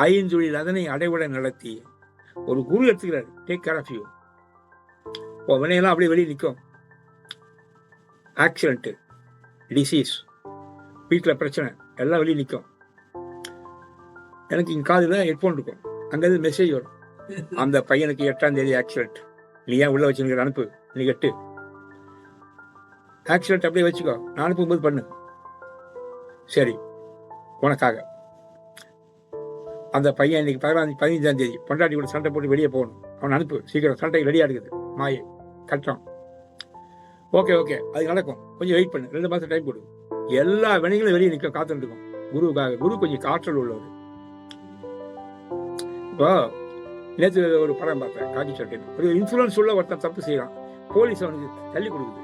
ஐந்தொழில் அதனை அடைவுட நடத்தி ஒரு குரு எடுத்துக்கிறார். Take care of you. வினையெல்லாம் அப்படியே வெளியே நிற்கும். ஆக்சிடென்ட்டு, டிசீஸ், வீட்டில் பிரச்சனை எல்லாம் வெளியே நிற்கும். எனக்கு இங்கே காதில் ஹெட்ஃபோன் இருக்கும். அங்கேருந்து மெசேஜ் வரும், அந்த பையனுக்கு 8ஆம் தேதி ஆக்சிடென்ட், நீ ஏன் உள்ள வச்சுருக்கிற, அனுப்பு, நீ கட்டு ஆக்சிடென்ட் அப்படியே வச்சுக்கோ, நான் அனுப்பும்போது பண்ணு. சரி, உனக்காக. அந்த பையன் இன்னைக்கு 15ஆம் தேதி பொண்டாட்டி கூட சண்டை போட்டு வெளியே போகணும், அவனை அனுப்பு சீக்கிரம், சண்டை ரெடியாக இருக்குது, மாயை கட்டுறான். ஓகே ஓகே, அது நடக்கும், கொஞ்சம் வெயிட் பண்ணு, 2 மாதம் டைம் கொடு. எல்லா வினைகளும் வெளியே நிற்க காத்துட்டு இருக்கும் குருவுக்காக. குரு கொஞ்சம் காற்றல் உள்ளவர். இப்போ நேற்று ஒரு படம் பார்த்தேன், காக்கி சட்டை. ஒரு இன்சூரன்ஸ் உள்ள ஒருத்தன் தப்பு செய்யறான், போலீஸ் அவனுக்கு தள்ளி கொடுக்குது,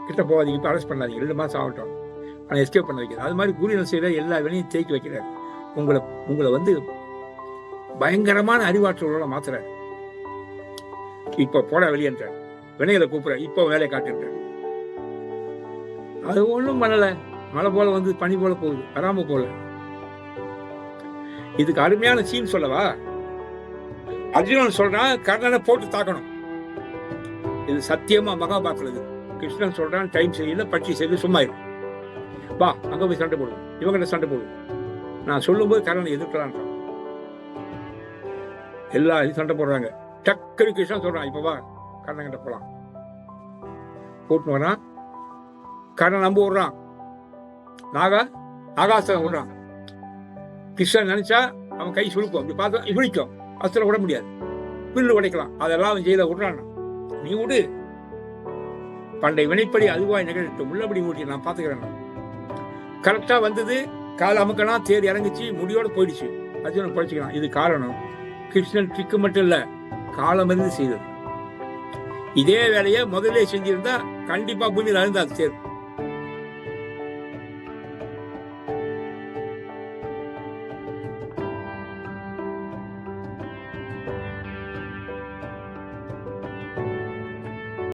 கிட்ட போகாதீங்க, இப்போ அரெஸ்ட் பண்ணாதீங்க, 2 மாதம் ஆகட்டும், ஆனால் எஸ்கேப் பண்ண வைக்கிறது. அது மாதிரி குரு என்ன செய்யற, எல்லா வினையும் தேக்கி வைக்கிறார். உங்களை வந்து பயங்கரமான அறிவாற்றலோட மாத்துறாரு. இப்போ போட வெளியேன்றார், வினைகளை கூப்பிடுற, இப்போ வேலையை காட்டுன்றார். அது ஒன்றும் பண்ணல, மழை போல வந்து பனி போல போகுது, வராம போல. இதுக்கு அருமையான சீன் சொல்லவா? அர்ஜுனன் சொல்றான், கர்ணனை போட்டு தாக்கணும். இது சத்தியமா மகாபாரதத்துல. கிருஷ்ணன் சொல்றான், டைம் சரியில்லை, பட்சி சரியில்லை, சும்மா இரு, வா அங்க போய் சண்டை போடுவோம், இவங்கிட்ட சண்டை போடுவோம். நான் சொல்லும் போது கர்ணனை எதிர்க்கலாம். எல்லா இது சண்டை போடுறாங்க. டக்குனு கிருஷ்ணன் சொல்றான், இப்ப வா கர்ணன் கிட்ட போலாம். கூட்டின்னு வரான், கர்ணன் நம்ப விடுறான், ஆகாசம் விடுறான். கிருஷ்ணன் நினைச்சா அவன் கை சுழுக்கும், அப்படி பார்த்தா இழிக்கும், அஸ்திரம் விட முடியாது, பில்லு உடைக்கலாம். அதெல்லாம் அவன் ஜெயில விடுறான். நீ விடு, பண்டை வினைப்படி அதுவாய் நிகழ்ட்டும், உள்ளபடி மூட்டி நான் பாத்துக்கிறேன். கரெக்டா வந்தது, கால அமுக்கலாம், தேர் இறங்குச்சு, முடியோட போயிடுச்சு. அர்ஜுனன் படிச்சுக்கலாம். இது காரணம் கிருஷ்ணன் ட்ரிக்கு மட்டும் இல்ல, காலம் இருந்து செய்தது. இதே வேலையை முதல்ல செஞ்சிருந்தா கண்டிப்பா பூமியில் அழுந்தாது தேர்.